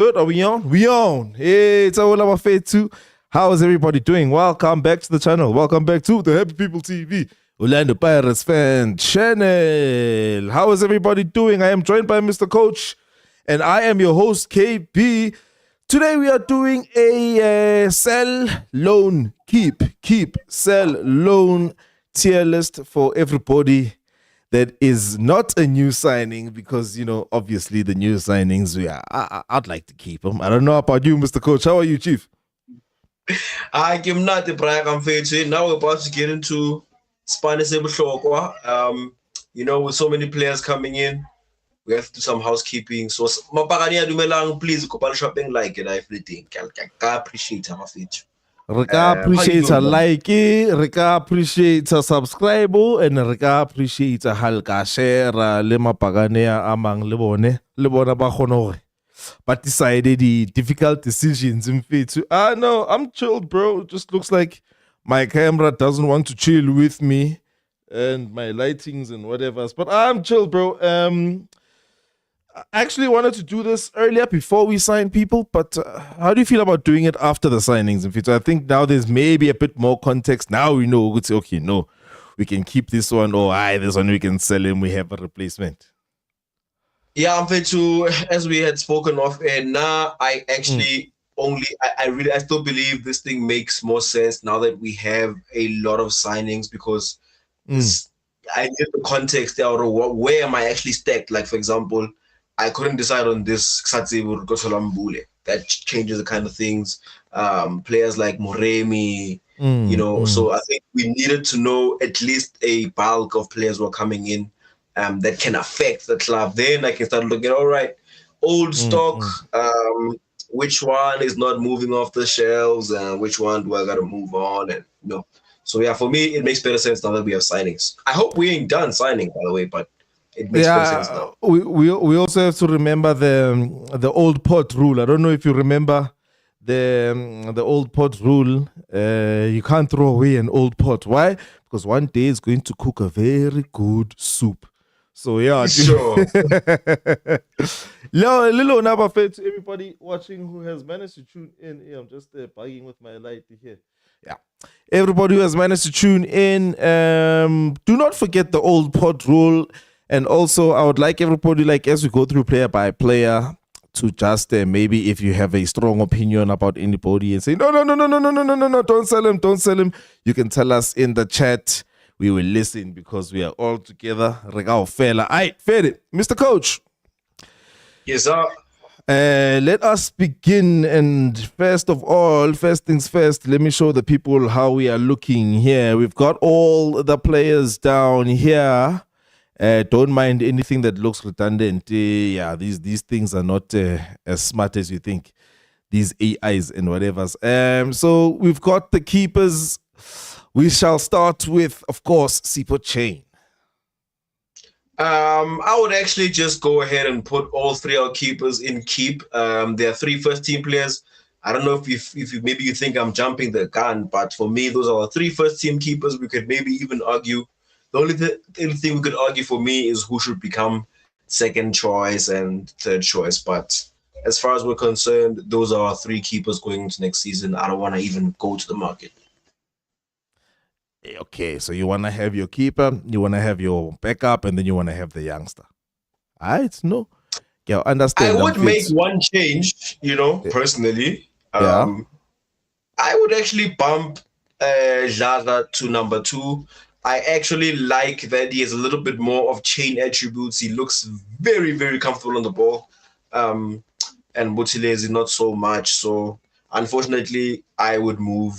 Good. Are we on? We on. Hey, it's all our faith too. How is everybody doing? Welcome back to the channel. Welcome back to the Happy People TV, Orlando Pirates fan channel. How is everybody doing? I am joined by Mr. Coach, and I am your host, KB. Today we are doing a sell, loan, keep, sell, loan tier list for everybody that is not a new signing because, you know, obviously the new signings, I'd like to keep them. I don't know about you, Mr. Coach. How are you, Chief? I am not the brag I'm facing. Now we're about to get into Spanish you know, with so many players coming in, we have to do some housekeeping. So mapagania dumelang, please go shopping like it everything. I appreciate how much. Re ka appreciate a like, re ka appreciate a subscribe, and re ka appreciate a halka share le mapagane a mang le bona ba kgone hore but decided the difficult decisions in fit. No, I'm chilled, bro. It just looks like my camera doesn't want to chill with me and my lightings and whatever. But I'm chill, bro. I actually wanted to do this earlier before we sign people, but how do you feel about doing it after the signings? In future, I think now there's maybe a bit more context. Now we know, okay, no, we can keep this one, or this one we can sell him. We have a replacement. Yeah, I'm fit to, as we had spoken of, and now I actually I still believe this thing makes more sense now that we have a lot of signings because I get the context there. Where am I actually stacked? Like, for example, I couldn't decide on this Satsibu Gosolambule. That changes the kind of things. Players like Moremi, you know. So I think we needed to know at least a bulk of players who are coming in that can affect the club. Then I can start looking, all right, old stock, which one is not moving off the shelves and which one do I got to move on? And, you know. So, yeah, for me, it makes better sense now that we have signings. I hope we ain't done signing, by the way, but it makes better sense now. We also have to remember the old pot rule. I don't know if you remember the old pot rule. You can't throw away an old pot. Why? Because one day it's going to cook a very good soup. So yeah, sure. Little number to everybody watching who has managed to tune in. Yeah, I'm just bugging with my light here. Yeah, everybody who has managed to tune in, do not forget the old pot rule. And also, I would like everybody, like as we go through player by player, to just maybe if you have a strong opinion about anybody and say no, don't sell him. You can tell us in the chat. We will listen because we are all together. Regao fella. Aight, fair. Mr. Coach. Yes, sir. Let us begin. And first things first, let me show the people how we are looking here. We've got all the players down here. Don't mind anything that looks redundant. Yeah, these things are not as smart as you think. These AIs and whatever's. So we've got the keepers. We shall start with, of course, Sipho Chain. I would actually just go ahead and put all three of our keepers in keep. There are 3 first-team players. I don't know if maybe you think I'm jumping the gun, but for me, those are 3 first-team keepers. We could maybe even argue. The only thing we could argue for me is who should become second choice and third choice. But as far as we're concerned, those are our 3 keepers going into next season. I don't want to even go to the market. Okay, so you want to have your keeper, you want to have your backup, and then you want to have the youngster. All right, no. Yeah, understand. I would make one change, you know, personally. Yeah. I would actually bump Zaza to number 2. I actually like that he has a little bit more of chain attributes. He looks very, very comfortable on the ball. And Buthelezi not so much. So, unfortunately, I would move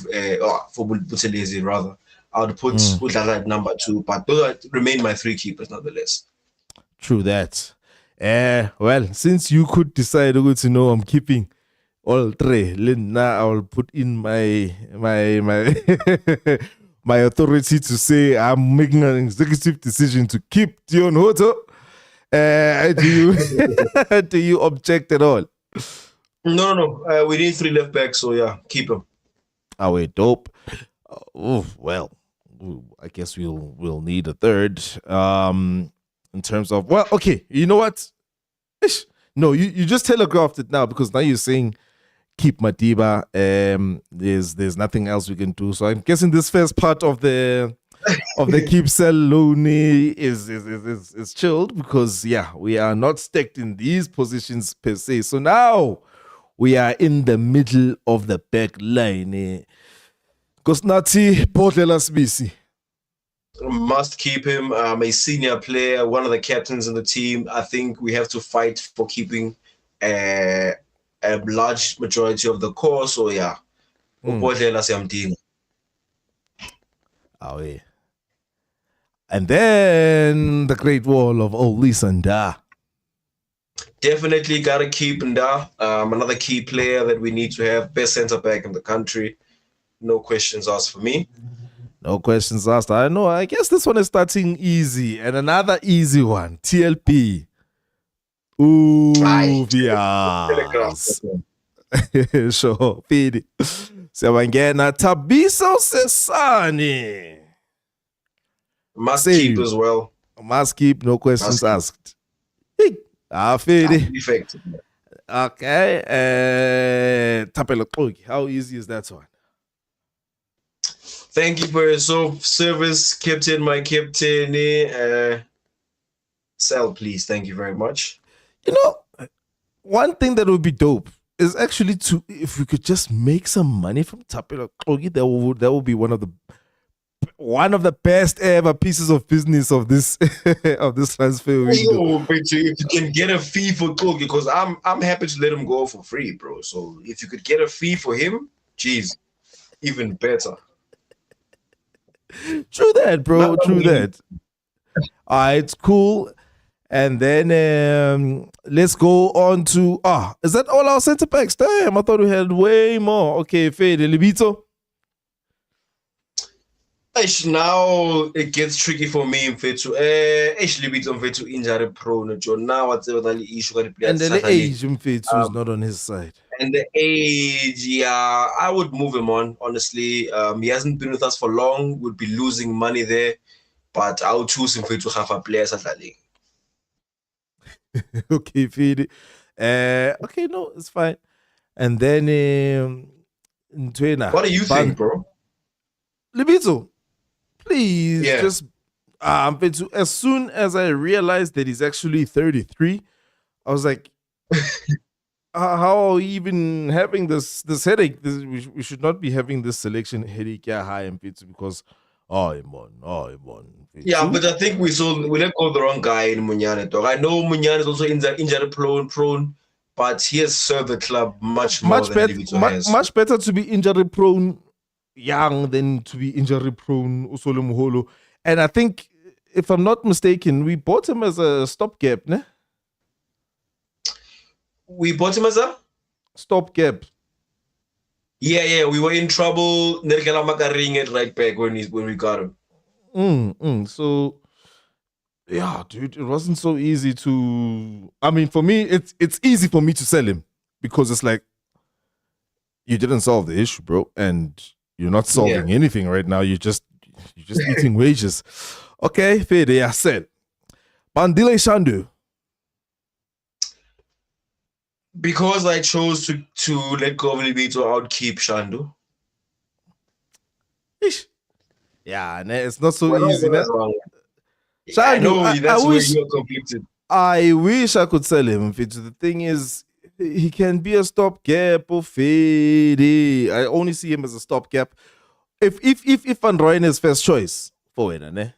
for Buthelezi rather. I would put Zaza at number 2. But those remain my 3 keepers nonetheless. True that. Well, since you could decide, I'm keeping all 3. Now I will put in my my authority to say I'm making an executive decision to keep Dion Hoto. Do you object at all? No. We need 3 left backs, so yeah, keep them. Oh, wait, dope. Well, I guess we'll need a third. In terms of, well, okay, you know what? No, you just telegraphed it now because now you're saying keep Madiba. There's nothing else we can do. So I'm guessing this first part of the keep sell loony is chilled because we are not stacked in these positions per se. So now we are in the middle of the back line. Kosnati Potela Smisi. Must keep him. A senior player, one of the captains in the team. I think we have to fight for keeping a large majority of the core. So yeah, And then the Great Wall of Olisanda. Definitely gotta keep Nda. Another key player that we need to have, best centre back in the country. No questions asked for me. No questions asked. I know. I guess this one is starting easy. And another easy one. TLP. Ooh, yes. Sure. Feed. Siyabangena. Tabiso Sesani. Must keep as well. Must keep. No questions asked. Feed. Effective. Okay. Tapelo Kogi. How easy is that one? Thank you for your service, Captain, my captain. Sell, please. Thank you very much. You know, one thing that would be dope is actually if we could just make some money from Tapelo Kogi, that would be one of the best ever pieces of business of this transfer window. If you can get a fee for Kogi, because I'm happy to let him go for free, bro. So if you could get a fee for him, geez, even better. True that, bro. True that. All right, it's cool. And then let's go on to is that all our centre backs? Damn, I thought we had way more. Okay, Fede Libito. Now it gets tricky for me mfethu. Libito mfethu injury prone. Now whatever the issue got and then the age mfethu is not on his side. And the age, I would move him on, honestly. He hasn't been with us for long. Would be losing money there. But I would choose him to have a player at league. Okay, Fede. Okay, no, it's fine. And then what do you think, bro? Libito, please just as soon as I realized that he's actually 33, I was like, how are we even having this headache? We should not be having this selection headache high and because I'm on. Yeah, but I think we let go of the wrong guy in Munyane, dog. I know Munyane is also injury prone, but he has served the club much better. Much better to be injury prone young than to be injury prone Usole Muholo. And I think, if I'm not mistaken, we bought him as a stopgap, ne? We bought him as a stopgap. Yeah, we were in trouble. Nerkela Makaring at right back when we got him. So, yeah, dude, it wasn't so easy to. I mean, for me, it's easy for me to sell him because it's like you didn't solve the issue, bro, and you're not solving anything right now. You're just eating wages. Okay, fair. Yeah, said. Bandile Shandu. Because I chose to let go of Libito, I would keep Shandu. Ish. Yeah, it's not so easy. Shandu, I know that's where you're conflicted. I wish I could sell him. The thing is, he can be a stopgap or fade. I only see him as a stopgap. If Van Rooyen is first choice for it, ne?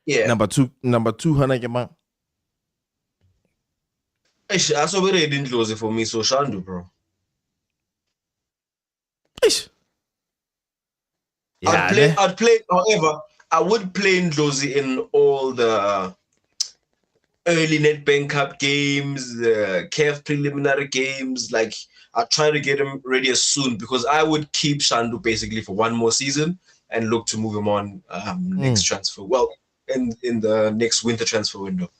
Yeah. Number two, Hanagema. I saw very didn't lose it for me, so Shandu, bro. Ish. Yeah, I'd play, however, I would play Ndlozi in all the early Nedbank Cup games, the CAF preliminary games. Like, I'd try to get him ready as soon because I would keep Shandu basically for one more season and look to move him on next transfer. Well, in the next winter transfer window.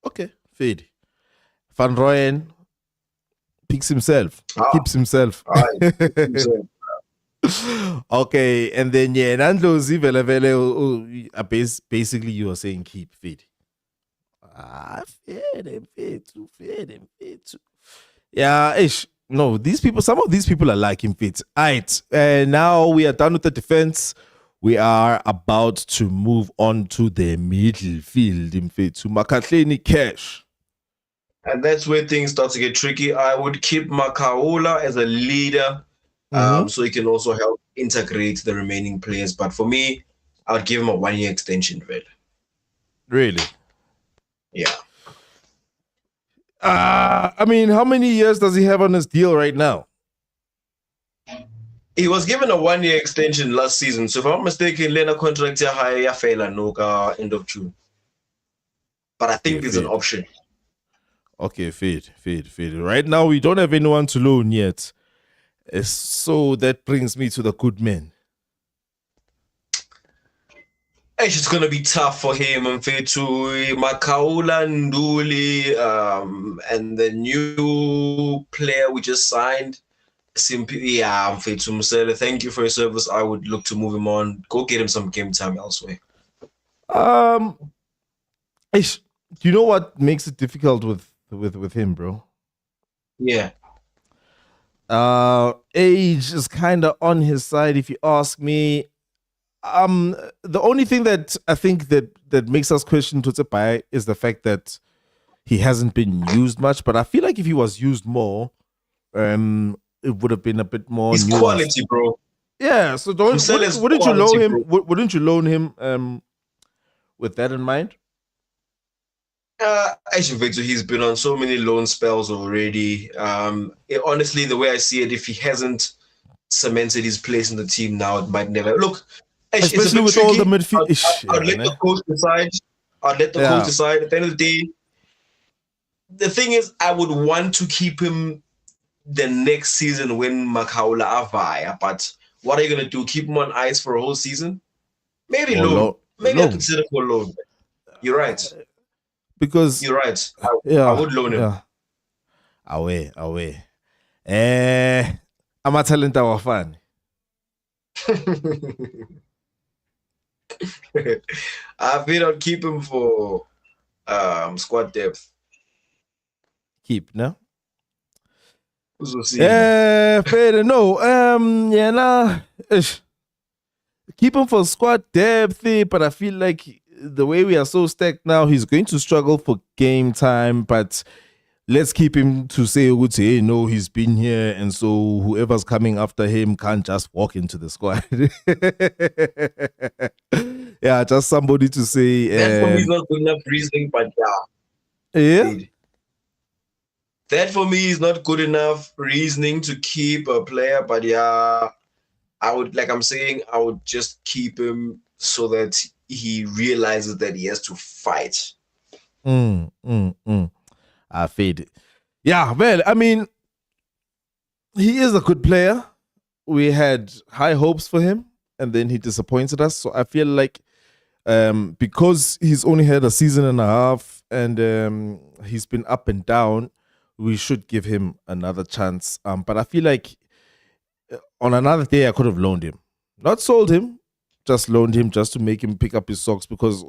Okay, fade. Van Rooyen picks himself, keeps himself. Okay, and then Ndlozi Vele basically you are saying keep feed. Fair them, fair too. Yeah, ish. No, some of these people are liking fit. Alright, now we are done with the defense. We are about to move on to the midfield. In fit to Makatleni Cash. And that's where things start to get tricky. I would keep Makaola as a leader, so he can also help integrate the remaining players. But for me, I would give him a 1-year extension, Really? Yeah. I mean, how many years does he have on his deal right now? He was given a 1-year extension last season. So if I'm not mistaken, Lena contract ya fail no end of June. But I think there's an option. Okay, fade. Right now, we don't have anyone to loan yet. So that brings me to the good men. It's going to be tough for him and Fetu, Makaula, Nduli, and the new player we just signed. Simply, Fetu Musele, thank you for your service. I would look to move him on. Go get him some game time elsewhere. Do you know what makes it difficult with him, bro? Yeah. Age is kind of on his side, if you ask me. The only thing that I think that makes us question Tutsepai is the fact that he hasn't been used much. But I feel like if he was used more, it would have been a bit more. He's nuanced. Quality, bro. Yeah. So wouldn't you loan him? Wouldn't you loan him? With that in mind. Actually, Victor, he's been on so many loan spells already. Honestly, the way I see it, if he hasn't cemented his place in the team now, it might never look. Especially with tricky. All the midfield. I'd let the coach decide. At the end of the day, the thing is, I would want to keep him the next season when Makaula Avaya. But what are you gonna do? Keep him on ice for a whole season? Maybe loan. Maybe I consider for loan. You're right. Because you're right. I would loan him. Yeah. Away. I'm a talent our fan. I feel I'll keep him for squad depth. Keep, no? Fair no. Keep him for squad depth, but I feel like the way we are so stacked now, he's going to struggle for game time, but let's keep him to say, hey, no, he's been here, and so whoever's coming after him can't just walk into the squad. Yeah, just somebody to say. That for me is not good enough reasoning, but yeah. That for me is not good enough reasoning to keep a player, but I would, like I'm saying, I would just keep him so that he realizes that he has to fight. I fade it. Yeah, well, I mean, he is a good player. We had high hopes for him, and then he disappointed us. So I feel like because he's only had a season and a half, and he's been up and down, we should give him another chance. But I feel like on another day, I could have loaned him. Not sold him, just loaned him just to make him pick up his socks, because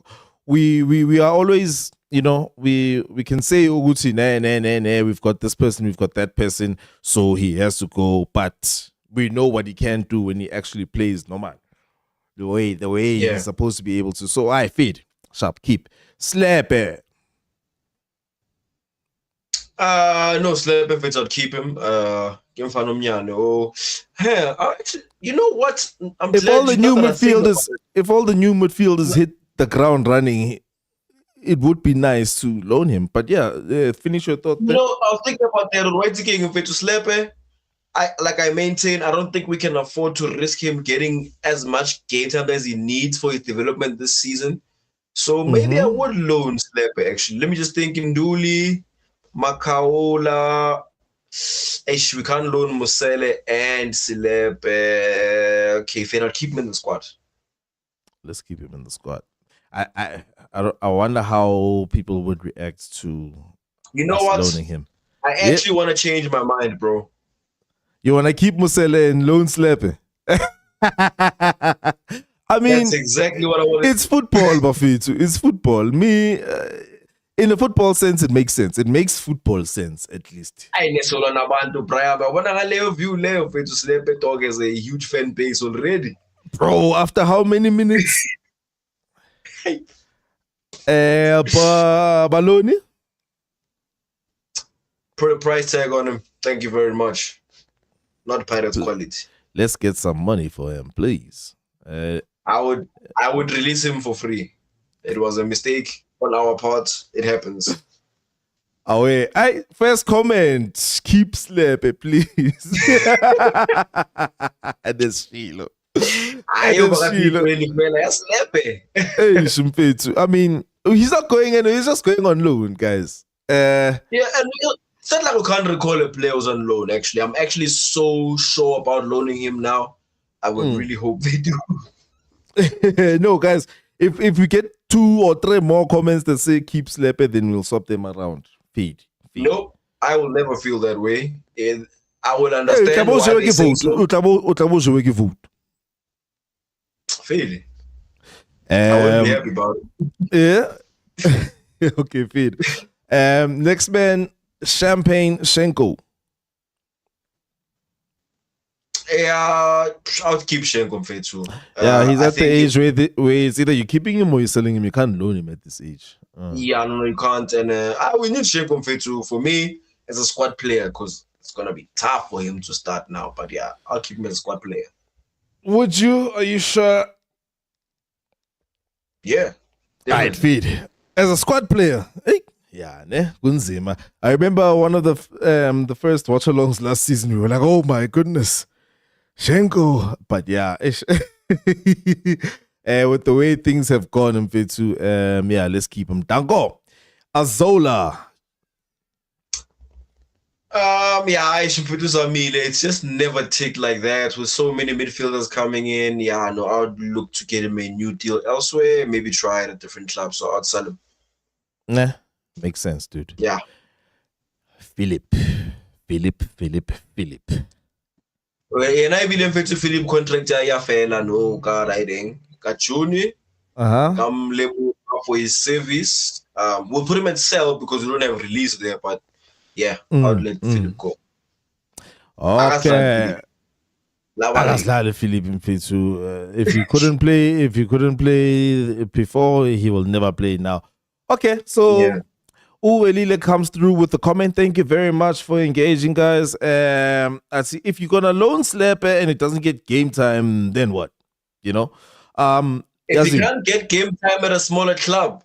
we are always, we can say, Uguti, nah, we've got this person, we've got that person, so he has to go. But we know what he can do when he actually plays, no man. The way he's supposed to be able to. So I feed. Sharp, keep. Slap it. No, slap if it's I'd keep him. Give him actually, you know what? If all the new midfielders hit the ground running, it would be nice to loan him. But yeah, finish your thought. I was thinking about that. Right, thinking if it's slap. I maintain, I don't think we can afford to risk him getting as much game time as he needs for his development this season. So maybe I would loan Slepe, actually. Let me just think. Nduli, Makaola. We can't loan Musele and Slepe. Okay, fine, I'll keep him in the squad. Let's keep him in the squad. I wonder how people would react to loaning him. I actually want to change my mind, bro. You want to keep Musele and loan Slepe? I mean, that's exactly what I want. It's football, Bafito. It's football. Me, in a football sense, it makes sense. It makes football sense, at least. I nesolo nabantu Brian. I wanna leyo view leyo to Slepe Dog has a huge fan base already. Bro, after how many minutes? Baloni? Put a price tag on him. Thank you very much. Not Pirates quality. Let's get some money for him, please. I would release him for free. It was a mistake on our part. It happens. Oh wait, first comment. Keep Slepe, please. And this Philo. Hey, Shumfethu. I mean, he's not going anywhere. He's just going on loan, guys. Yeah, and it's not like we can't recall a player who's on loan. Actually, I'm actually so sure about loaning him now. I would really hope they do. No, guys. If we get 2 or 3 more comments that say keep Slepe, then we'll swap them around. Feed. Nope, I will never feel that way. I will understand why they say so. Feed. I wouldn't be happy about it. Yeah. Okay, feed. Next man, Champagne Shenko. Yeah, I would keep Shenko Fetsu. Yeah, he's at the age where it's either you're keeping him or you're selling him. You can't loan him at this age. Yeah, no, you can't. And we need Shenko Fetsu for me as a squad player because it's going to be tough for him to start now. But yeah, I'll keep him as a squad player. Would you? Are you sure? Yeah. I'd feed. As a squad player. Yeah, ne? Kunzima. I remember one of the first watch-alongs last season. We were like, oh my goodness. Shenko. But yeah. With the way things have gone in Fetsu, yeah, let's keep him. Dango. Azola. Yeah, I should produce a meal. It's just never ticked like that with so many midfielders coming in. Yeah, no, I would look to get him a new deal elsewhere. Maybe try at a different club. So I'd sell him. Nah, makes sense, dude. Yeah. Philip. Well, and I believe to Philip contract ya fela no ka riding. Kachuni. Come level for his service. We'll put him at sell because we don't have release there, but yeah, I'd let Philip go. Okay. Philip if he couldn't play before, he will never play now. Okay, so yeah. Uwelile comes through with the comment. Thank you very much for engaging, guys. I see if you're gonna loan Slepe and it doesn't get game time, then what? You know? If he can't get game time at a smaller club,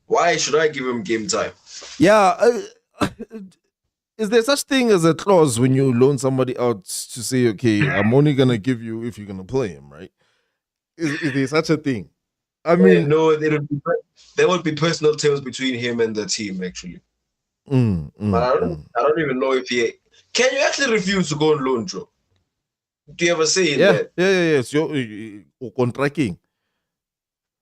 why should I give him game time? Yeah. Is there such thing as a clause when you loan somebody out to say, okay, I'm only gonna give you if you're gonna play him, right? Is there such a thing? I mean, no, there would be personal terms between him and the team, actually. But I don't even know if he can. You actually refuse to go on loan, Joe? Do you ever say that? Yeah. It's your contracting.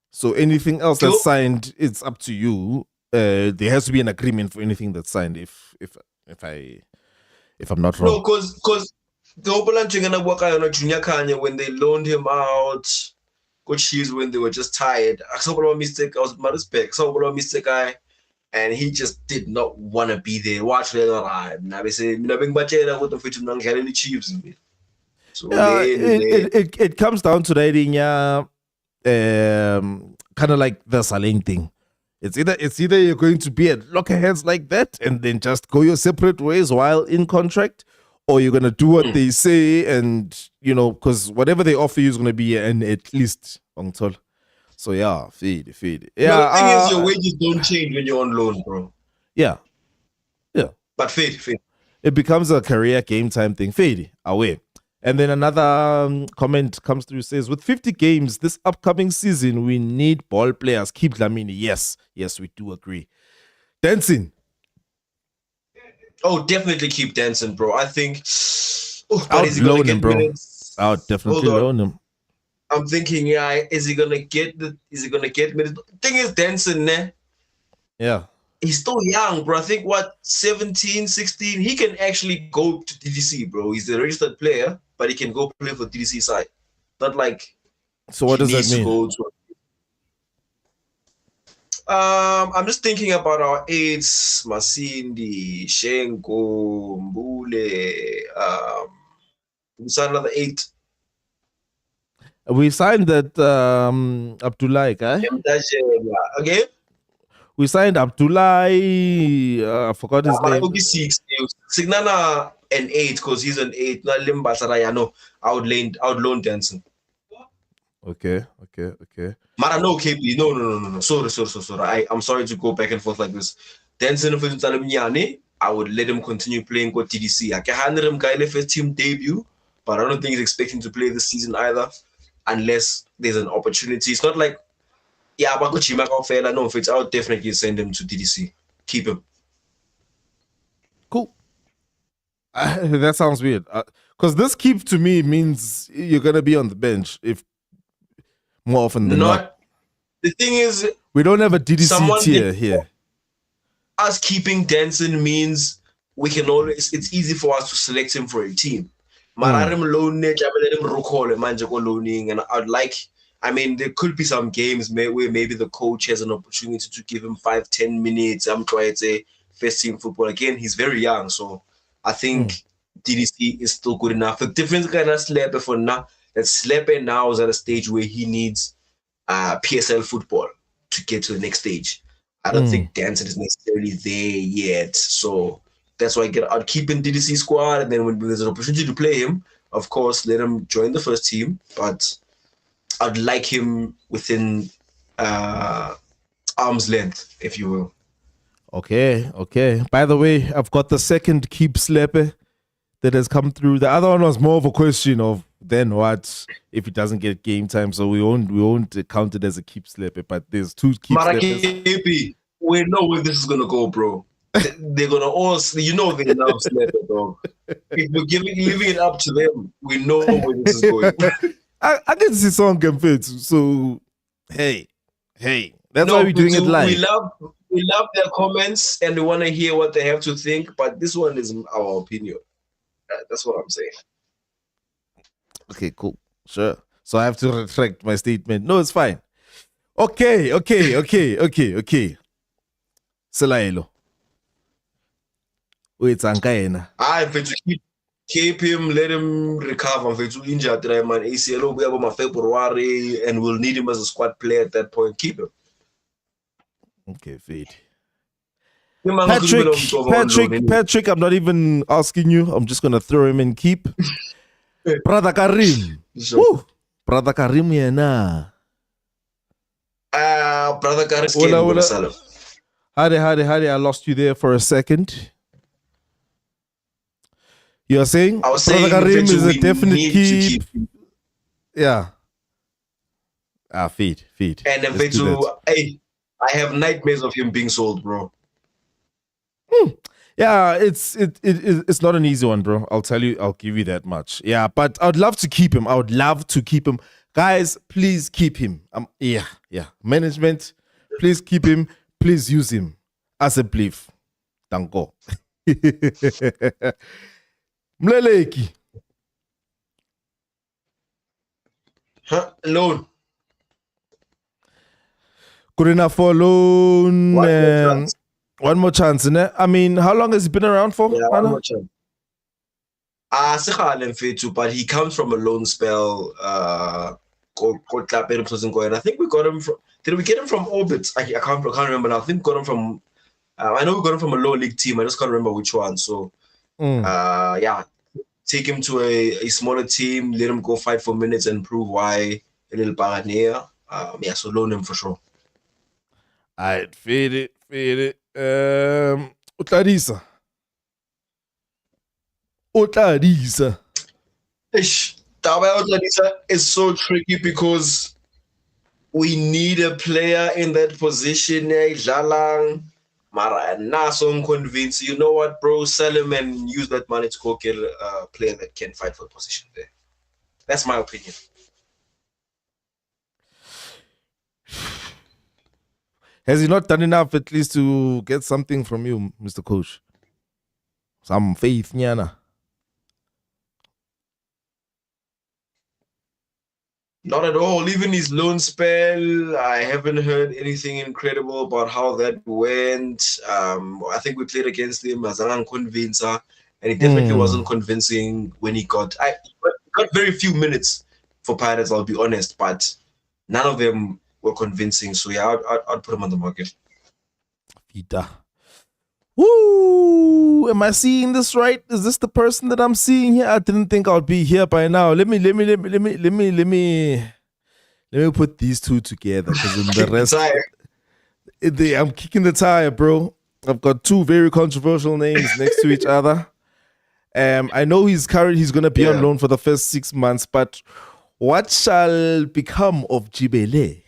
So anything else that's signed, it's up to you. There has to be an agreement for anything that's signed. If I'm not wrong. No, because the Opeland gonna work out on Junior Kanye when they loaned him out. Coach Hughes when they were just tired. I saw a mistake. I was my respect. Saw a mistake guy, and he just did not want to be there. Watch it right. Now they say, "Mina beng bachela with the future nang Galilee Chiefs." So it comes down to that kind of like the Saling thing. It's either you're going to be at lockerheads like that and then just go your separate ways while in contract, or you're gonna do what they say, and because whatever they offer you is gonna be at least on toll. So yeah, feed. Yeah, the thing is, your wages don't change when you're on loan, bro. Yeah. But feed. It becomes a career game time thing. Feed away. And then another comment comes through, says, with 50 games this upcoming season, we need ball players. Keep Dlamini. Yes, we do agree. Dancing. Oh, definitely keep dancing, bro. I think. I would loan him, bro. I would definitely loan him. I'm thinking, yeah, is he gonna get minutes? The thing is, dancing, ne? Yeah. He's still young, bro. I think 17, 16. He can actually go to DDC, bro. He's a registered player, but he can go play for DDC side. Not like. So what does that mean? I'm just thinking about our eights: Masindi, Shenko, Mbule. We signed another 8. We signed that Abdullah guy. Okay. We signed Abdullah. I forgot his But name. okay, 6. Signana an 8 because he's an 8. Not Limba Saraya. No, I would loan Denson. Okay. Mara no KP. No. Sorry. I'm sorry to go back and forth like this. Denson if it's I would let him continue playing with TDC. I can hand him guy first team debut, but I don't think he's expecting to play this season either, unless there's an opportunity. It's not like but no, if it's out, definitely send him to TDC. Keep him. Cool. That sounds weird. Because this keep to me means you're gonna be on the bench if more often than not. The thing is, we don't have a DDC tier here. Us keeping Denson means we can always. It's easy for us to select him for a team. And I'd like. I mean, there could be some games where maybe the coach has an opportunity to give him 5-10 minutes. I'm trying to say first team football. Again, he's very young, so I think DDC is still good enough. The difference kind of Slepe for now. That Slepe now is at a stage where he needs PSL football to get to the next stage. I don't think Danson is necessarily there yet, so that's why I'd keep in DDC squad, and then when there's an opportunity to play him, of course, let him join the first team. But I'd like him within arm's length, if you will. Okay. By the way, I've got the second keep Slepe that has come through. The other one was more of a question of then what if he doesn't get game time, so we won't count it as a keep Slepe, but there's 2 keep Slepes. We know where this is gonna go, bro. They're gonna all, they love Slepe, dog. If we're leaving it up to them, we know where this is going. I didn't see song fit, so hey, that's why we're doing it live. We love their comments and we want to hear what they have to think, but this one is our opinion. That's what I'm saying. Okay, cool. Sure. So I have to retract my statement. No, it's fine. Okay. Selaelo. Wait, Ankaena. Keep him, let him recover. Injured, man. ACL will be about February, and we'll need him as a squad player at that point. Keep him. Okay, Fade. Patrick, I'm not even asking you. I'm just gonna throw him in keep. Brother Karim. Woo. Brother Karim, yeah, Brother Karim. Hadi, I lost you there for a second. You're saying Brother Karim is a definite keep. Yeah. Feed. And I have nightmares of him being sold, bro. Yeah, it's not an easy one, bro. I'll give you that much. Yeah, but I'd love to keep him. Guys, please keep him. Yeah. Management, please keep him. Please use him as a belief. Danko. Mleleki. Loan. Good enough for loan. One more chance, innit? I mean, how long has he been around for? Yeah, one more chance. But he comes from a loan spell. I think we got him from. Did we get him from Orbit? I can't remember now. I think we got him from. I know we got him from a low league team. I just can't remember which one. So, take him to a smaller team. Let him go fight for minutes and prove why a little Baranea. So loan him for sure. I'd feed it. Utladisa. Utladisa is so tricky because we need a player in that position. Jalang, Mara, and Nason convinced. You know what, bro? Sell him and use that money to go get a player that can fight for a position there. That's my opinion. Has he not done enough at least to get something from you, Mr. Coach? Some faith, nyana. Not at all. Even his loan spell, I haven't heard anything incredible about how that went. I think we played against him as an convincer, and he definitely wasn't convincing when he got. Got very few minutes for Pirates. I'll be honest, but none of them were convincing. So yeah, I'd put him on the market. Vita. Woo! Am I seeing this right? Is this the person that I'm seeing here? I didn't think I'd be here by now. Let me put these two together because in the rest, I'm kicking the tire, bro. I've got two very controversial names next to each other. I know he's gonna be on loan for the first 6 months, but what shall become of Jibele?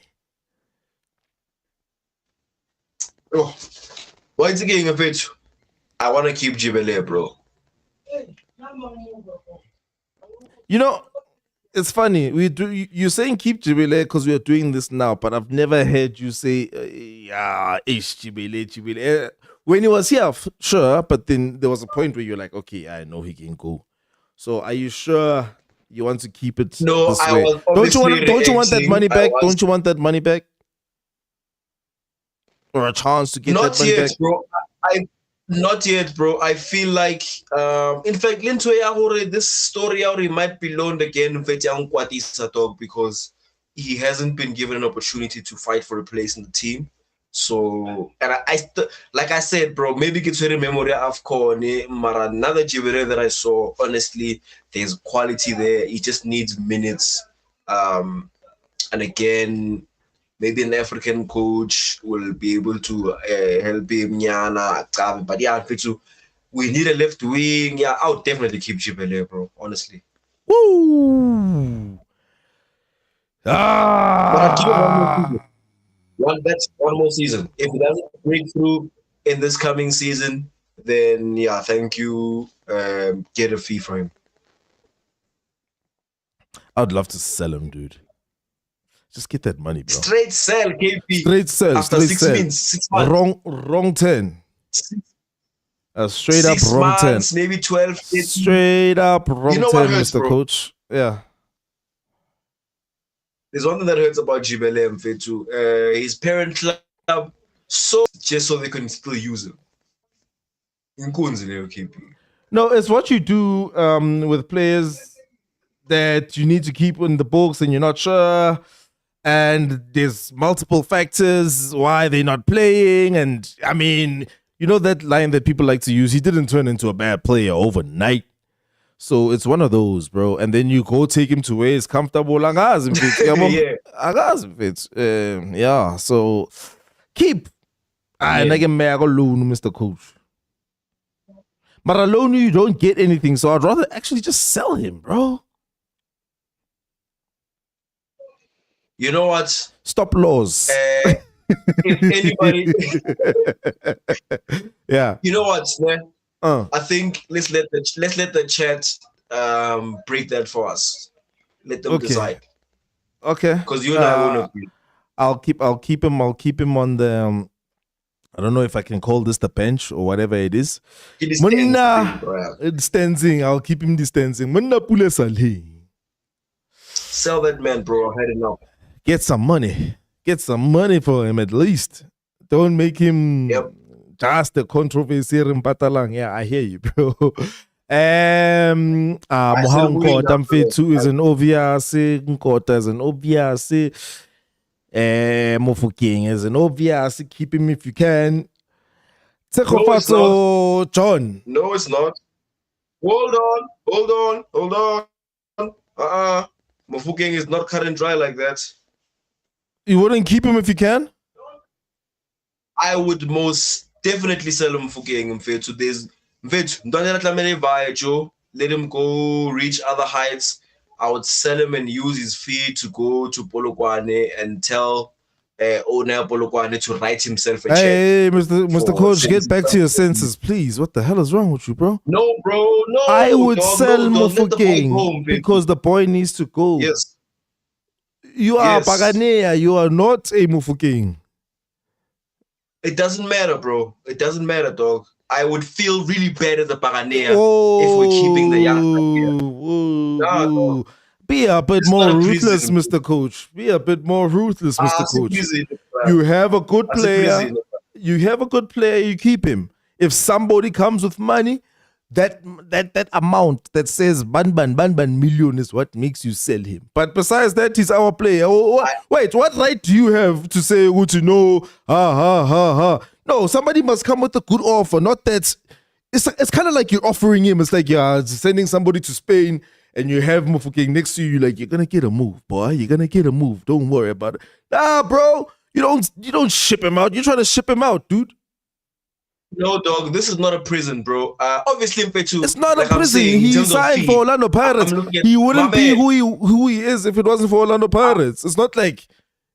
Oh. Once again, I want to keep Jibele, bro. You know, it's funny. You're saying keep Jibele because we are doing this now, but I've never heard you say, Jibele. When he was here, sure, but then there was a point where you're like, okay, I know he can go. So are you sure you want to keep it no, this way? Don't you want that money back? Don't you want that money back? Or a chance to get that money back? Bro. Not yet, bro. I feel like, in fact, this story might be loaned again because he hasn't been given an opportunity to fight for a place in the team. So, and like I said, bro, maybe it's a memory of Mara, another Jibere that I saw. Honestly, there's quality there. He just needs minutes. And again, maybe an African coach will be able to help him. But yeah, we need a left wing. Yeah, I would definitely keep Jibele, bro. Honestly. Woo! That's one more season. If he doesn't break through in this coming season, then yeah, thank you. Get a fee for him. I'd love to sell him, dude. Just get that money, bro. Straight sell, KP. Straight sell. After straight 6 months. Wrong 10. Straight 6 up wrong months, 10. Maybe 12. 15. Straight up wrong 10, hurts, Mr. bro? Coach. Yeah. There's one thing that hurts about Jibele Mfethu. His parent club, just so they can still use him. No, it's what you do with players that you need to keep in the books and you're not sure. And there's multiple factors why they're not playing. And I mean, you know that line that people like to use, he didn't turn into a bad player overnight. So it's one of those, bro. And then you go take him to where he's comfortable. Yeah. So keep. And I can make a loan, Mr. Coach. But a loan, you don't get anything. So I'd rather actually just sell him, bro. You know what? Stop laws. If anybody, yeah. You know what, man? I think let's let the chat break that for us. Let them decide. Okay. Because you and I won't agree. I'll keep him on the I don't know if I can call this the bench or whatever it is. Distancing. I'll keep him distancing. Sell that man, bro. I had enough. Get some money. Get some money for him at least. Don't make him just a controversy in Patalang. Yeah, I hear you, bro. Mohang Kota Mfethu is an obvious. Nkota is an obvious. Mofokeng is an obvious. Keep him if you can. No, John. No, it's not. Hold on. Mofokeng is not cut and dry like that. You wouldn't keep him if you can? I would most definitely sell him for getting him fit. So let him go reach other heights. I would sell him and use his fee to go to Polokwane and tell owner Polokwane to write himself a check. Hey, Mr. Coach, get back to your senses, please. What the hell is wrong with you, bro? No, bro, no. I would sell Mofokeng because the boy needs to go. Yes. You are Paganea. You are not a Mofokeng. It doesn't matter, bro. It doesn't matter, dog. I would feel really bad as a Paganea if we're keeping the young player. Be a bit It's more not a ruthless, prison. Mr. Coach. Be a bit more ruthless, Mr. Coach. Prison. You have a good player. Prison. You have a good player. You keep him. If somebody comes with money, that amount that says ban million is what makes you sell him. But besides that, he's our player. Wait, what right do you have to say, no, No, somebody must come with a good offer, not that. It's kind of like you're offering him. It's like you're sending somebody to Spain and you have Mufukeng next to you. Like, you're gonna get a move, boy. You're gonna get a move. Don't worry about it. Nah, bro. You don't ship him out. You're trying to ship him out, dude. No, dog. This is not a prison, bro. Obviously, Mfethu, It's not like a prison. He signed for Orlando Pirates. He wouldn't be who he is if it wasn't for Orlando Pirates. It's not like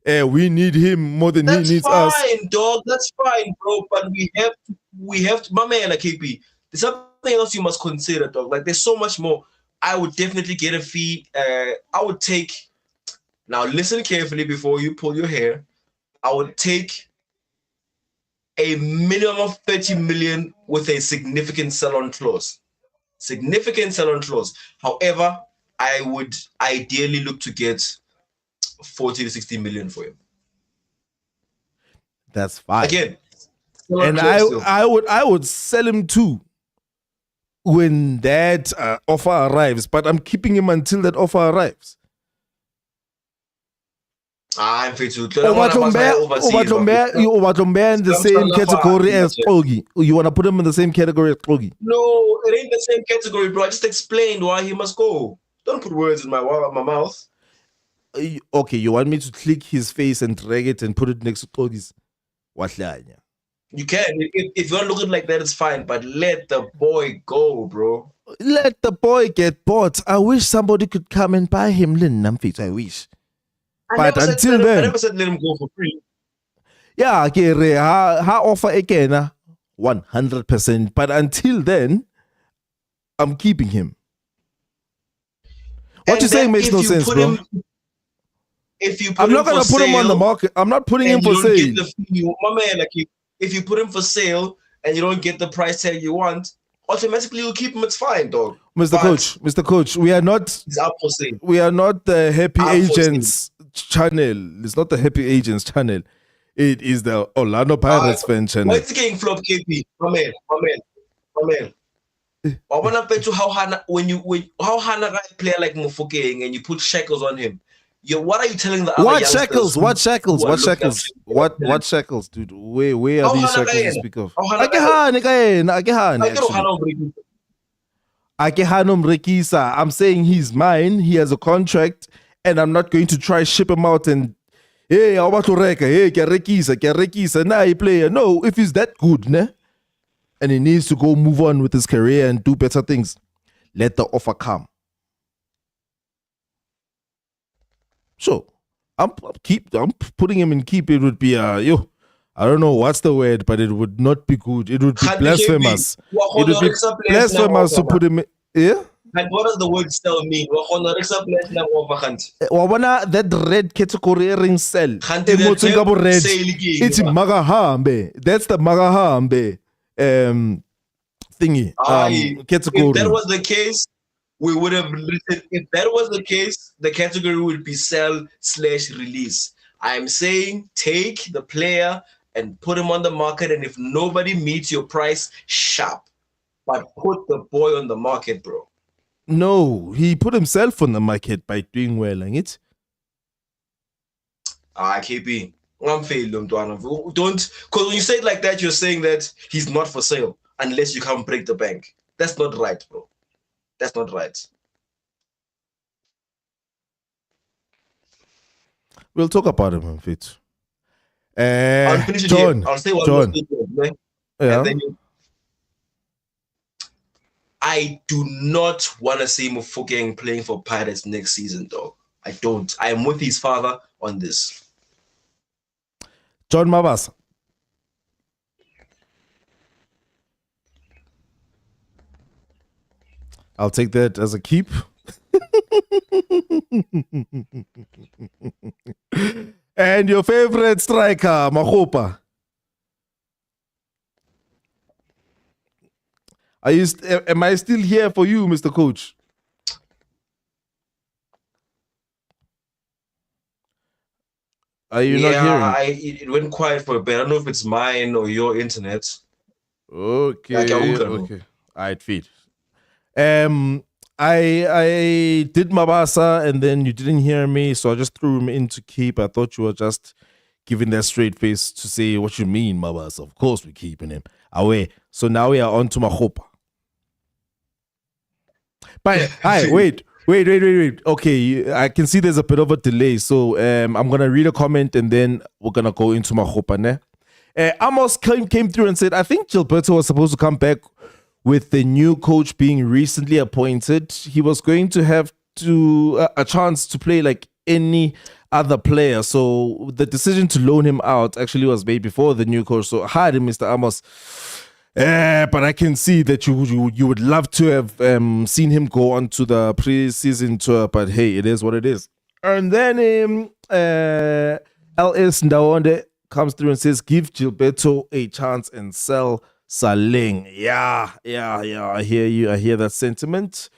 we need him more than he needs us. That's fine, dog. That's fine, bro. But we have to, my man, like KP. There's something else you must consider, dog. Like, there's so much more. I would definitely get a fee. I would take. Now, listen carefully before you pull your hair. I would take a minimum of 30 million with a significant sell-on clause. However, I would ideally look to get 40 to 60 million for him. That's fine. Again, and I would sell him too when that offer arrives. But I'm keeping him until that offer arrives. I'm fit to. Obatombe in the same category as Kogi. You want to put him in the same category as Kogi? No, it ain't the same category, bro. I just explained why he must go. Don't put words in my mouth. Okay, you want me to click his face and drag it and put it next to Kogi's? You can. If you're looking like that, it's fine. But let the boy go, bro. Let the boy get bought. I wish somebody could come and buy him. I wish. But until then, I never said let him go for free. Yeah, okay, ha offer again, 100%. But until then, I'm keeping him. What you're saying makes no sense, bro. I'm not gonna put him on the market. I'm not putting him for sale. My man, like if you put him for sale and you don't get the price tag you want, automatically you'll keep him. It's fine, dog. Mr. Coach, we are not. He's up for sale. We are not the Happy Agents channel. It's not the Happy Agents channel. It is the Orlando Pirates fan channel. What's the game flop, KP? My man. I want to bet you how Hana a player like Mufukeng and you put shackles on him. What are you telling the other youngsters? What shackles, dude? Where are these shackles you speak of? I'm saying he's mine. He has a contract, and I'm not going to try ship him out and hey, I want to rekisa. Nah, he player. No, if he's that good, ne? And he needs to go move on with his career and do better things, let the offer come. So I'm putting him in keep. It would be I don't know what's the word, but it would not be good. It would be blasphemous. It would be blasphemous to put him in. Yeah. And what does the word sell mean? That red category ring cell. It's magahambe. That's the magahambe thingy. Category. If that was the case, we would have written. If that was the case, the category would be sell/release. I'm saying take the player and put him on the market, and if nobody meets your price, sharp. But put the boy on the market, bro. No, he put himself on the market by doing well, ain't it? KP. I'm failing, don't, because when you say it like that, you're saying that he's not for sale unless you come break the bank. That's not right, bro. That's not right. We'll talk about him in fit. I'll finish it John. Here. I'll say one John. more thing, yeah. And then I do not want to see Mufukeng playing for Pirates next season, dog. I don't. I am with his father on this. John Mabasa. I'll take that as a keep. And your favorite striker, Mahopa. Am I still here for you, Mr. Coach? Are you not hearing? It went quiet for a bit. I don't know if it's mine or your internet. Okay. All right, feed. I did Mabasa and then you didn't hear me, so I just threw him in to keep. I thought you were just giving that straight face to say what you mean, Mabasa. Of course we're keeping him away. So now we are on to Mahopa. But hi, wait. Okay, I can see there's a bit of a delay, so I'm gonna read a comment and then we're gonna go into Mahopa. Ne? Amos came through and said, I think Gilberto was supposed to come back with the new coach being recently appointed. He was going to have a chance to play like any other player. So the decision to loan him out actually was made before the new coach. So hi, Mr. Amos. But I can see that you would love to have seen him go on to the pre-season tour. But hey, it is what it is. And then LS Ndawonde comes through and says, give Gilberto a chance and sell Saling. Yeah. I hear you. I hear that sentiment.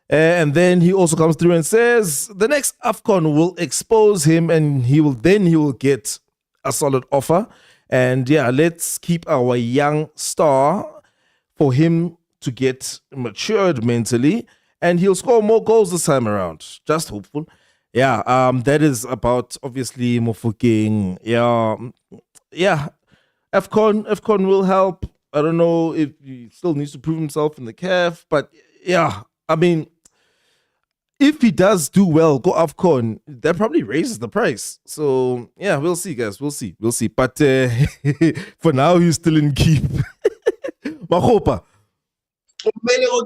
And then he also comes through and says, the next AFCON will expose him and he will get a solid offer. And yeah, let's keep our young star for him to get matured mentally and he'll score more goals this time around. Just hopeful. Yeah, that is about obviously Mofokeng. Yeah. AFCON will help. I don't know if he still needs to prove himself in the CAF, but yeah, I mean, if he does do well, go AFCON, that probably raises the price. So yeah, we'll see, guys. We'll see. But for now, he's still in keep. Mahopa.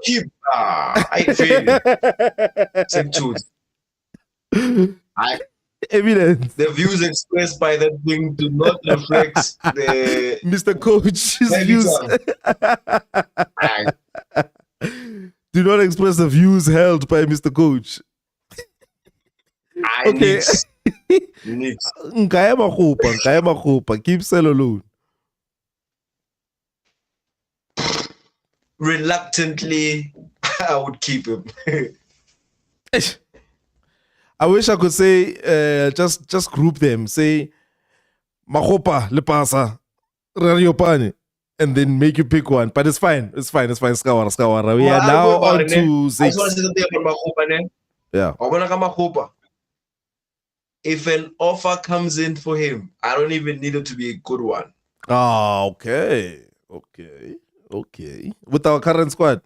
Keep. I feel evidence. The views expressed by that thing do not reflect the Mr. Coach's views. Do not express the views held by Mr. Coach. Okay. Nkaya makupa. Keep sell alone. Reluctantly, I would keep him. I wish I could say, just group them. Say, Mahopa, Lepasa, Rariopane. And then make you pick one. But it's fine. Skawara. We are now on to 6. I just want to say something about Mahopa. Yeah. If an offer comes in for him, I don't even need it to be a good one. Oh, okay. With our current squad.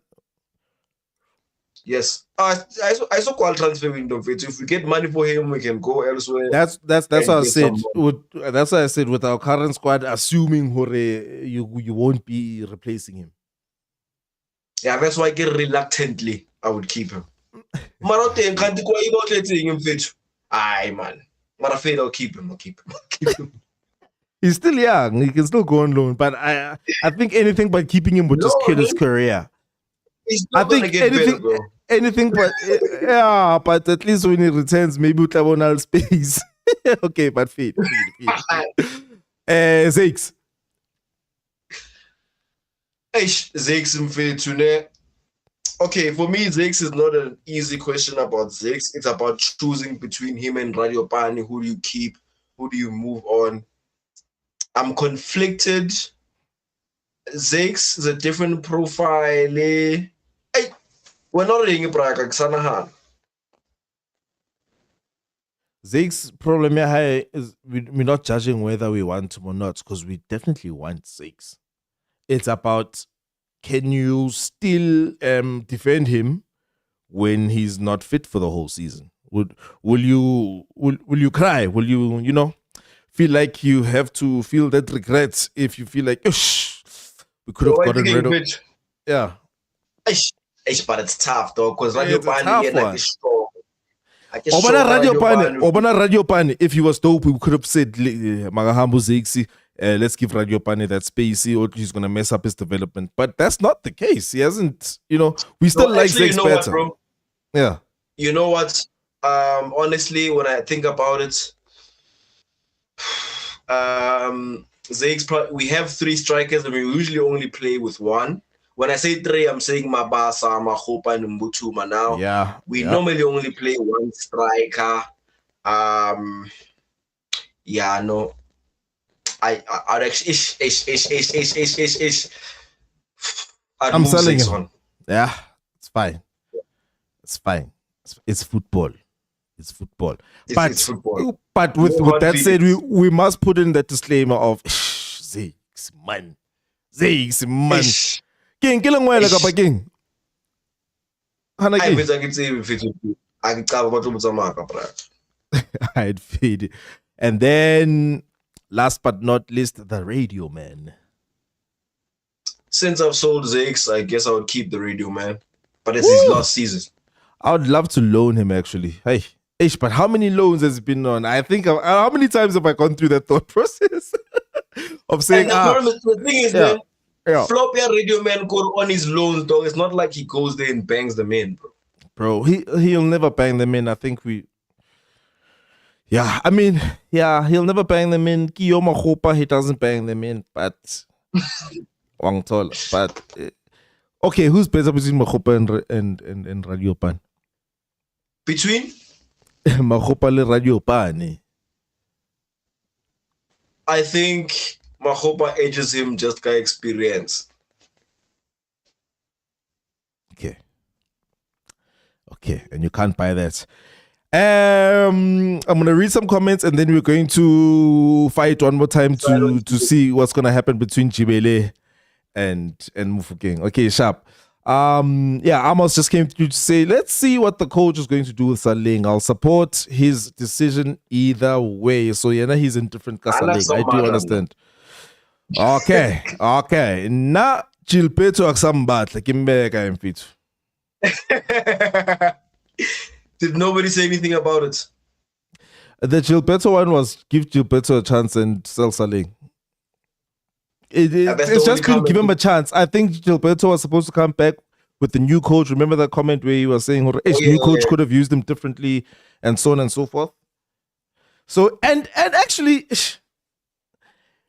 Yes. I saw qual transfer window. If we get money for him, we can go elsewhere. That's what I said. That's what I said with our current squad, assuming you won't be replacing him. Yeah, that's why I get reluctantly I would keep him. Aye, man. I'll keep him. He's still young. He can still go on loan. But I think anything but keeping him would just kill his career. He's not gonna get better, bro. Anything but yeah, but at least when he returns, maybe we'll have on space. Okay, but feed. Zakes. Zakes and feed. Okay, for me, Zakes is not an easy question about Zakes. It's about choosing between him and Radiopane. Who do you keep? Who do you move on? I'm conflicted. Zakes is a different profile. We're not reading Praga. Zakes' problem here is we're not judging whether we want him or not, because we definitely want Zakes. It's about, can you still defend him when he's not fit for the whole season? Will you cry? Will you feel like you have to feel that regret if you feel like, we could have gotten rid of? Yeah. But it's tough though, because Radiopane is strong. Radiopane, if he was dope, we could have said Magahambo Zakes, let's give Radiopane that space, or he's gonna mess up his development. But that's not the case. He hasn't, we still like Zakes better. Bro? Yeah. You know what? Honestly, when I think about it, Zakes, we have 3 strikers and we usually only play with 1. When I say 3, I'm saying Mabasa, Mahopa, and Mbutuma now. Yeah. We normally only play 1 striker. yeah, no, I'd actually I'd I'm move selling Zakes him. on. Yeah, it's fine. It's fine. It's football. It's football. It's football. But No with hard that said, feelings. we must put in that disclaimer of Zakes man. Zakes man. Ish. King kilangwela kapa king. Hana I king. bet I can say if it I can cover what bro. I'd feed. And then last but not least, the radio man. Since I've sold Zakes, I guess I would keep the radio man. But it's his last season. I would love to loan him actually. Hey, ish, but how many loans has he been on? I think how many times have I gone through that thought process of saying, And the thing is, yeah, man, Flop your radio man go on his loans, dog. It's not like he goes there and bangs them in, bro. he'll never bang them in. I think I mean, he'll never bang them in. Kiyoma Khopa, he doesn't bang them in, but Wang Tol. But okay, who's better between Makhopa and Radio Pan? Between? Makhopa le Radio Pan. I think Mahopa edges him just by experience. Okay, and you can't buy that. I'm gonna read some comments and then we're going to fight one more time to see what's gonna happen between Jibele and Mufukeng. Okay, sharp. Amos just came through to say, let's see what the coach is going to do with Saling. I'll support his decision either way. So he's in different Saling. I do understand. Okay. Na Gilberto aksambatla kimbeka mfethu. Did nobody say anything about it? The Gilberto one was give Gilberto a chance and sell Saling. It's just been give him a chance. I think Gilberto was supposed to come back with the new coach. Remember that comment where he was saying new coach could have used him differently and so on and so forth. So and actually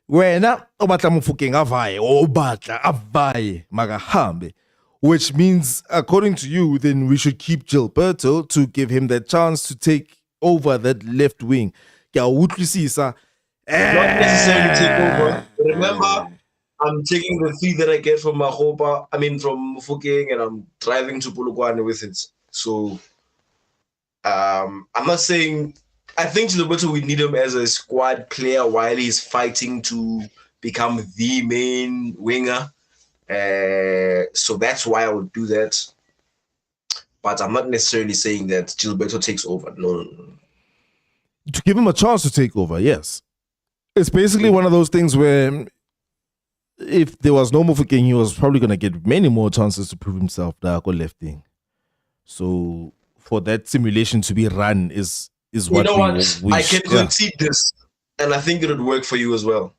wena obatla Mofokeng avaye obatla avaye magahambe, which means according to you then we should keep Gilberto to give him that chance to take over that left wing. Not necessarily take over. Remember, I'm taking the fee that I get from from Mufokeng, and I'm driving to Polokwane with it. So I'm not saying I think Gilberto we need him as a squad player while he's fighting to become the main winger. So that's why I would do that. But I'm not necessarily saying that Gilberto takes over. No. To give him a chance to take over, yes. It's basically one of those things where if there was no Mufokeng, he was probably going to get many more chances to prove himself that go lefting. So for that simulation to be run is what we I can concede this, and I think it would work for you as well.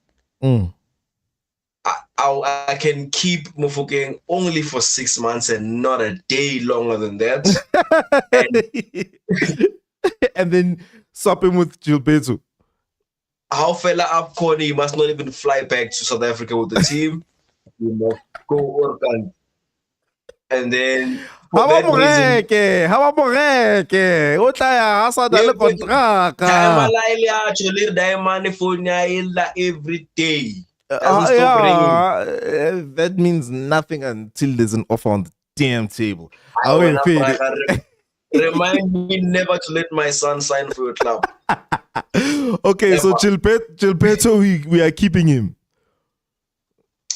I can keep Mufokeng only for 6 months and not a day longer than that. and then swap him with Gilberto. How fella up corner, he must not even fly back to South Africa with the team. He must go work and then how about every day. That means nothing until there's an offer on the damn table. Remind me never to let my son sign for your club. Okay, never. So Gilberto, we are keeping him.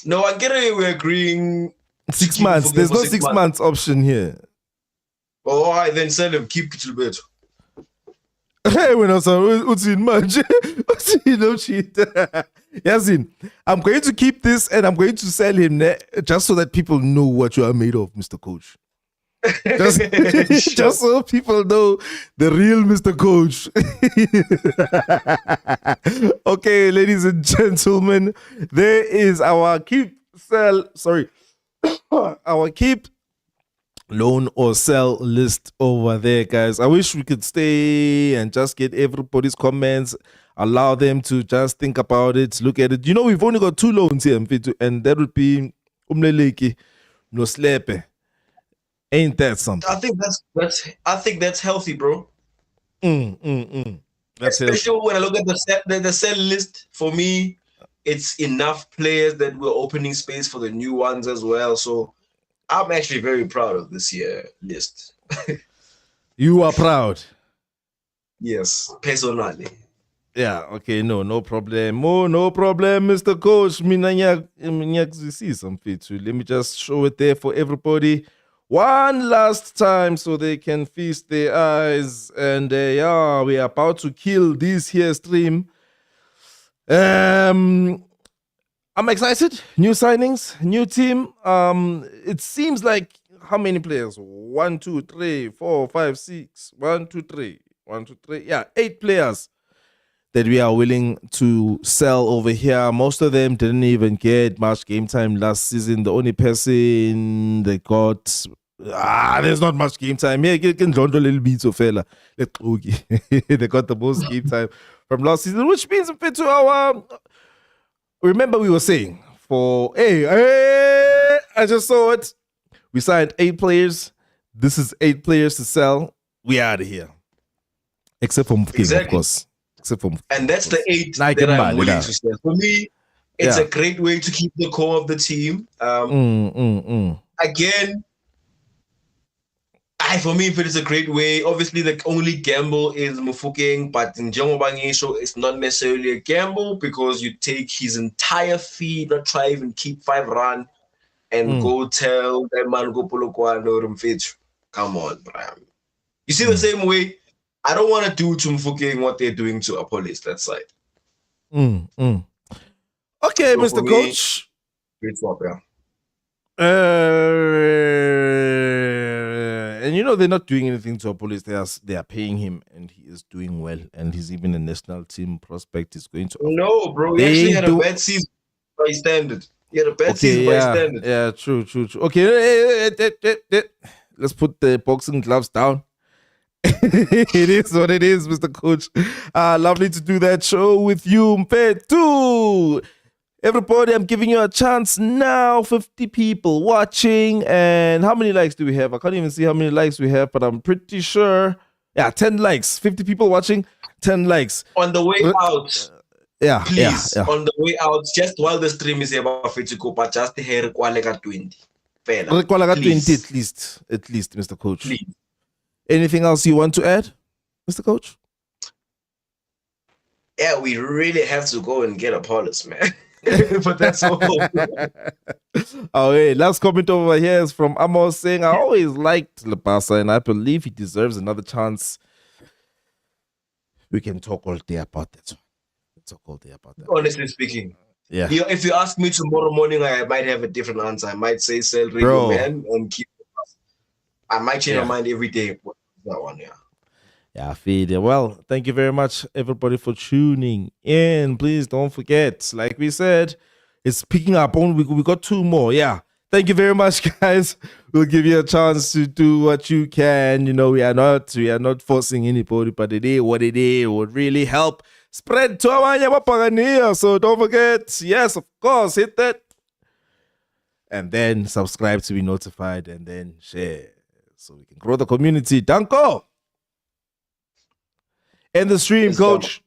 No, I get it. We're agreeing 6 months. There's no 6 months option here. All right, then sell him. Keep Gilberto. Hey, when I was in much, Yazin, I'm going to keep this and I'm going to sell him just so that people know what you are made of, Mr. Coach. Just so people know the real Mr. Coach. Okay, ladies and gentlemen, there is our our keep, loan or sell list over there, guys. I wish we could stay and just get everybody's comments, allow them to just think about it, look at it. You know, we've only got 2 loans here, and that would be Umleleki, no Slepe. Ain't that something? I think that's healthy, bro. That's healthy. Especially when I look at the sell list, for me, it's enough players that we're opening space for the new ones as well. So I'm actually very proud of this year list. You are proud. Yes, personally. Yeah, okay, no problem. Oh, no problem, Mr. Coach. Let me just show it there for everybody one last time so they can feast their eyes. And yeah, we are about to kill this here stream. I'm excited. New signings, new team. It seems like how many players? 1, 2, 3, 4, 5, 6. 1, 2, 3. 1, 2, 3. Yeah, 8 players that we are willing to sell over here. Most of them didn't even get much game time last season. The only person they got, there's not much game time. Yeah, you can join a little bit of fella. They got the most game time from last season, which means fit to our. Remember, we were saying I just saw it. We signed 8 players. This is 8 players to sell. We out of here, except for Mufking, of course. And that's the 8 that I'm willing to sell. For me, it's a great way to keep the core of the team. Again, for me, it's a great way. Obviously, the only gamble is Mufukeng, but in Jomobangisho, it's not necessarily a gamble because you take his entire fee, not try even keep 5 rand, and go tell that man go Polokwane Rumfethu. Come on, Prem. You see the same way. I don't want to do to Mufukeng what they're doing to Apollos that side. Okay, so Mr. Coach. Great swap, yeah. And they're not doing anything to Apollos. They are paying him, and he is doing well. And he's even a national team prospect. He's going to. No, bro. He actually had a bad season by standard. He had a bad season by standard. Yeah, true. Okay, let's put the boxing gloves down. It is what it is, Mr. Coach. Lovely to do that show with you, Mpetu. Everybody, I'm giving you a chance now. 50 people watching. And how many likes do we have? I can't even see how many likes we have, but I'm pretty sure. Yeah, 10 likes. 50 people watching, 10 likes. On the way out. Please, on the way out, just while the stream is about Fetiko, just here, Kwalega 20. Kwalega 20 at least, Mr. Coach. Please. Anything else you want to add, Mr. Coach? Yeah, we really have to go and get Apollos, man. But that's all. Hey, last comment over here is from Amos saying, I always liked Lepasa and I believe he deserves another chance. We can talk all day about that. Honestly speaking. Yeah. If you ask me tomorrow morning, I might have a different answer. I might say sell Ringo, man, and keep I might change my mind every day. That one, Yeah, I feel it. Well, thank you very much, everybody, for tuning in. Please don't forget, like we said, it's picking up. We got 2 more. Yeah. Thank you very much, guys. We'll give you a chance to do what you can. We are not forcing anybody, but it is what it is. It would really help spread to our. So don't forget, yes, of course, hit that. And then subscribe to be notified and then share. So we can grow the community. Danko. End the stream, coach.